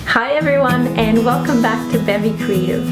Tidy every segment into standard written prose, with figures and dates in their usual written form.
Hi everyone, and welcome back to Bevy Creative.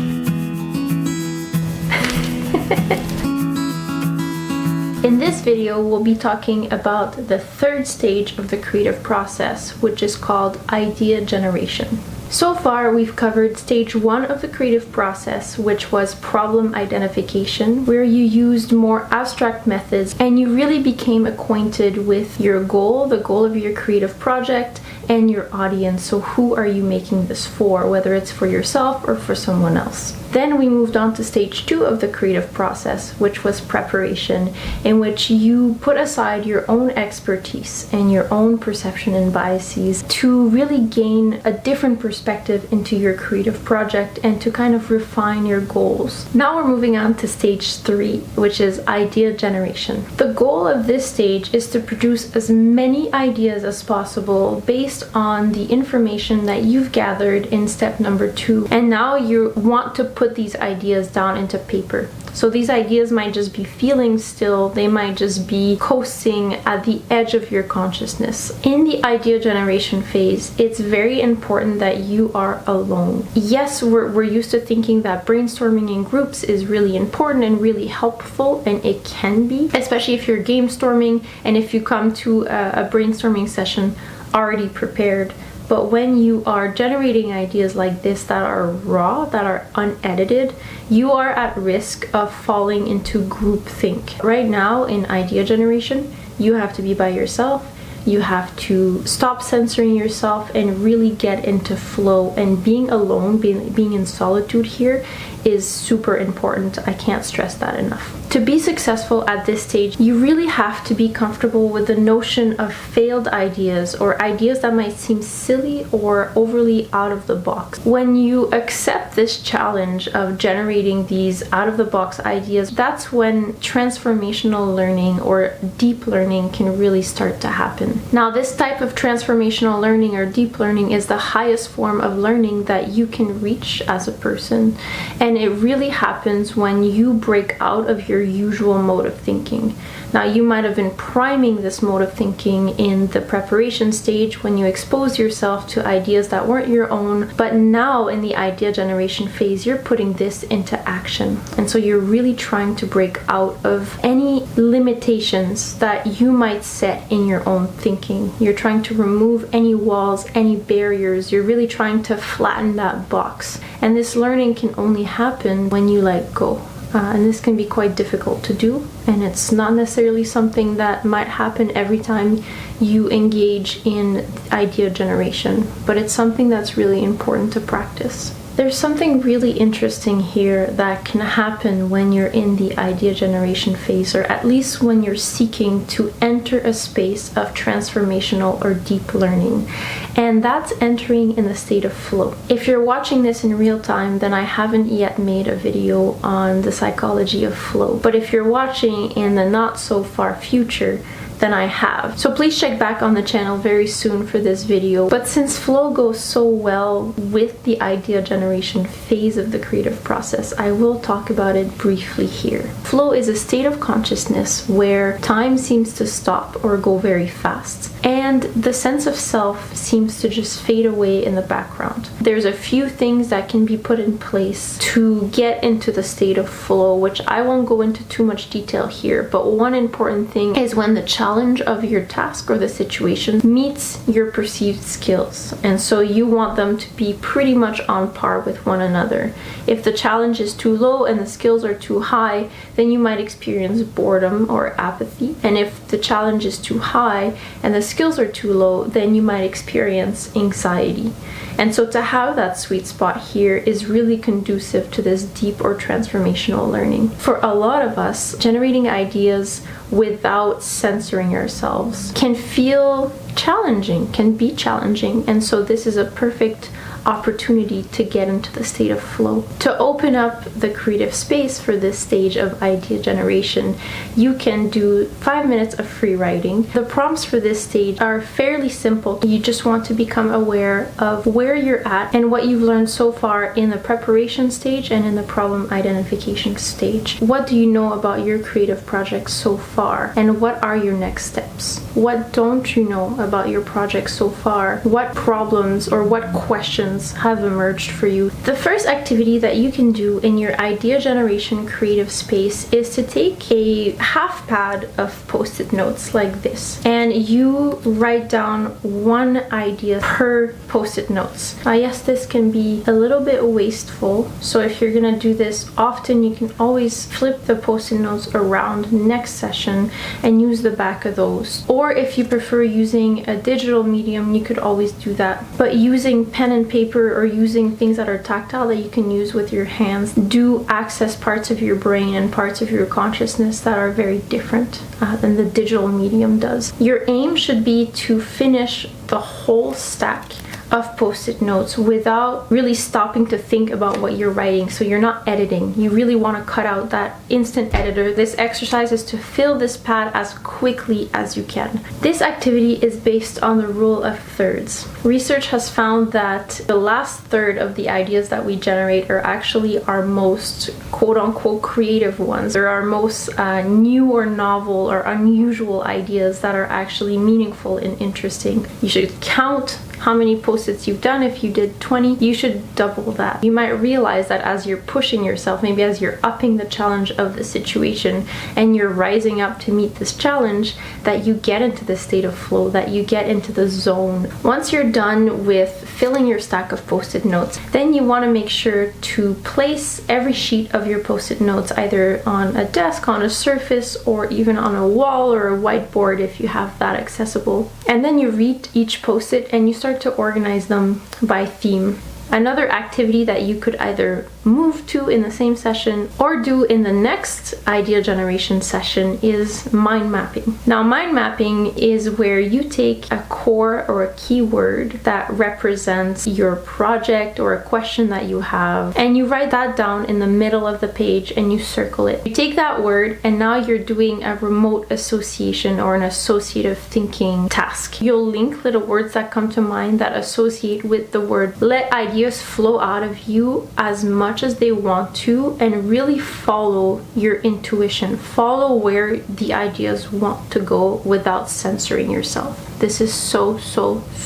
In this video, we'll be talking about the third stage of the creative process, which is called idea generation. So far, we've covered stage 1 of the creative process, which was problem identification, where you used more abstract methods and you really became acquainted with your goal, the goal of your creative project, and your audience. So who are you making this for, whether it's for yourself or for someone else? Then we moved on to stage 2 of the creative process, which was preparation, in which you put aside your own expertise and your own perception and biases to really gain a different perspective into your creative project and to kind of refine your goals. Now we're moving on to stage 3, which is idea generation. The goal of this stage is to produce as many ideas as possible based on the information that you've gathered in step number 2. And now you want to put these ideas down into paper. So these ideas might just be feelings still, they might just be coasting at the edge of your consciousness. In the idea generation phase, it's very important that you are alone. Yes, we're used to thinking that brainstorming in groups is really important and really helpful, and it can be, especially if you're game storming and if you come to a brainstorming session already prepared. But when you are generating ideas like this that are raw, that are unedited, you are at risk of falling into groupthink. Right now in idea generation, you have to be by yourself. You have to stop censoring yourself and really get into flow. And being alone, being in solitude here is super important. I can't stress that enough. To be successful at this stage, you really have to be comfortable with the notion of failed ideas or ideas that might seem silly or overly out of the box. When you accept this challenge of generating these out-of-the-box ideas, that's when transformational learning or deep learning can really start to happen. Now, this type of transformational learning or deep learning is the highest form of learning that you can reach as a person. And it really happens when you break out of your usual mode of thinking. Now, you might have been priming this mode of thinking in the preparation stage when you exposed yourself to ideas that weren't your own, but now in the idea generation phase, you're putting this into action. And so you're really trying to break out of any limitations that you might set in your own thinking. You're trying to remove any walls, any barriers. You're really trying to flatten that box. And this learning can only happen when you let go. And this can be quite difficult to do, and it's not necessarily something that might happen every time you engage in idea generation, but it's something that's really important to practice. There's something really interesting here that can happen when you're in the idea generation phase, or at least when you're seeking to enter a space of transformational or deep learning, and that's entering in the state of flow. If you're watching this in real time, then I haven't yet made a video on the psychology of flow, but if you're watching in the not so far future, then I have. So please check back on the channel very soon for this video. But since flow goes so well with the idea generation phase of the creative process, I will talk about it briefly here. Flow is a state of consciousness where time seems to stop or go very fast, and the sense of self seems to just fade away in the background. There's a few things that can be put in place to get into the state of flow, which I won't go into too much detail here, but one important thing is when the challenge of your task or the situation meets your perceived skills, and so you want them to be pretty much on par with one another. If the challenge is too low and the skills are too high, then you might experience boredom or apathy, and if the challenge is too high and the skills are too low, then you might experience anxiety. And so to have that sweet spot here is really conducive to this deep or transformational learning. For a lot of us, generating ideas without censoring ourselves can feel challenging, can be challenging, and so this is a perfect opportunity to get into the state of flow. To open up the creative space for this stage of idea generation, you can do 5 minutes of free writing. The prompts for this stage are fairly simple. You just want to become aware of where you're at and what you've learned so far in the preparation stage and in the problem identification stage. What do you know about your creative project so far, and what are your next steps? What don't you know about your project so far? What problems or what questions have emerged for you? The first activity that you can do in your idea generation creative space is to take a half pad of post-it notes like this, and you write down one idea per post-it notes. Yes, this can be a little bit wasteful, so if you're gonna do this often, you can always flip the post-it notes around next session and use the back of those. Or if you prefer using a digital medium, you could always do that. But using pen and paper or using things that are tactile that you can use with your hands do access parts of your brain and parts of your consciousness that are very different than the digital medium does. Your aim should be to finish the whole stack of post-it notes without really stopping to think about what you're writing. So you're not editing. You really want to cut out that instant editor. This exercise is to fill this pad as quickly as you can. This activity is based on the rule of thirds. Research has found that the last third of the ideas that we generate are actually our most quote-unquote creative ones. They're our most new or novel or unusual ideas that are actually meaningful and interesting. You should count how many post-its you've done. If you did 20, you should double that. You might realize that as you're pushing yourself, maybe as you're upping the challenge of the situation and you're rising up to meet this challenge, that you get into the state of flow, that you get into the zone. Once you're done with filling your stack of post-it notes, then you want to make sure to place every sheet of your post-it notes either on a desk, on a surface, or even on a wall or a whiteboard if you have that accessible. And then you read each post-it and you start to organize them by theme. Another activity that you could either move to in the same session or do in the next idea generation session is mind mapping. Now, mind mapping is where you take a core or a keyword that represents your project or a question that you have, and you write that down in the middle of the page and you circle it. You take that word and now you're doing a remote association or an associative thinking task. You'll link little words that come to mind that associate with the word. Let ideas flow out of you as much as they want to, and really follow your intuition. Follow where the ideas want to go without censoring yourself. This is so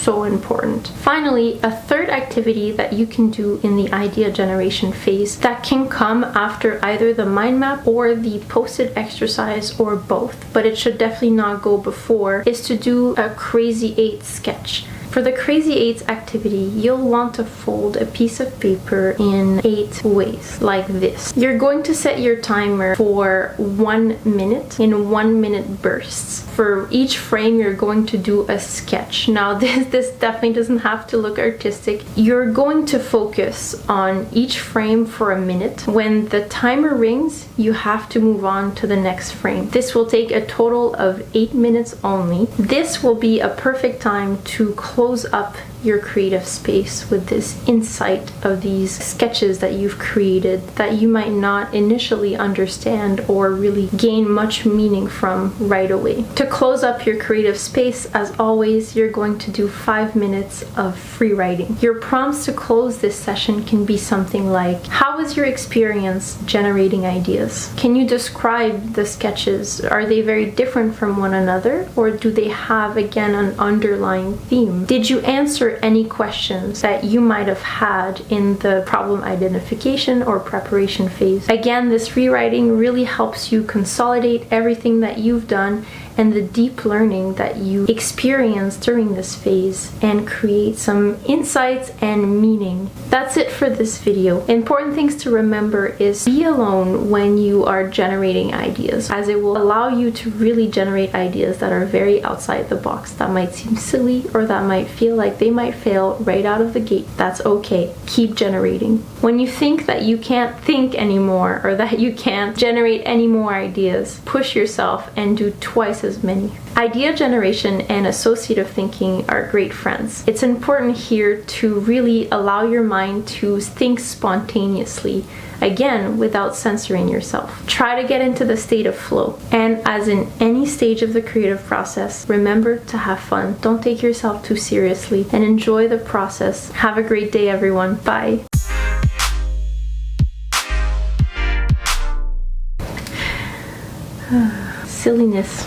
important. Finally, a third activity that you can do in the idea generation phase that can come after either the mind map or the post-it exercise or both, but it should definitely not go before, is to do a crazy 8 sketch. For the Crazy 8s activity, you'll want to fold a piece of paper in 8 ways, like this. You're going to set your timer for 1 minute in 1 minute bursts. For each frame, you're going to do a sketch. Now, this definitely doesn't have to look artistic. You're going to focus on each frame for a minute. When the timer rings, you have to move on to the next frame. This will take a total of 8 minutes only. This will be a perfect time to close up your creative space with this insight of these sketches that you've created that you might not initially understand or really gain much meaning from right away. To close up your creative space, as always, you're going to do 5 minutes of free writing. Your prompts to close this session can be something like, how was your experience generating ideas? Can you describe the sketches? Are they very different from one another, or do they have, again, an underlying theme? Did you answer any questions that you might have had in the problem identification or preparation phase? Again, this rewriting really helps you consolidate everything that you've done and the deep learning that you experience during this phase and create some insights and meaning. That's it for this video. Important things to remember is be alone when you are generating ideas, as it will allow you to really generate ideas that are very outside the box, that might seem silly or that might feel like they might fail right out of the gate. That's okay. Keep generating. When you think that you can't think anymore or that you can't generate any more ideas, push yourself and do twice as many. Idea generation and associative thinking are great friends. It's important here to really allow your mind to think spontaneously, again, without censoring yourself. Try to get into the state of flow. And as in any stage of the creative process, remember to have fun. Don't take yourself too seriously and enjoy the process. Have a great day, everyone. Bye. Silliness.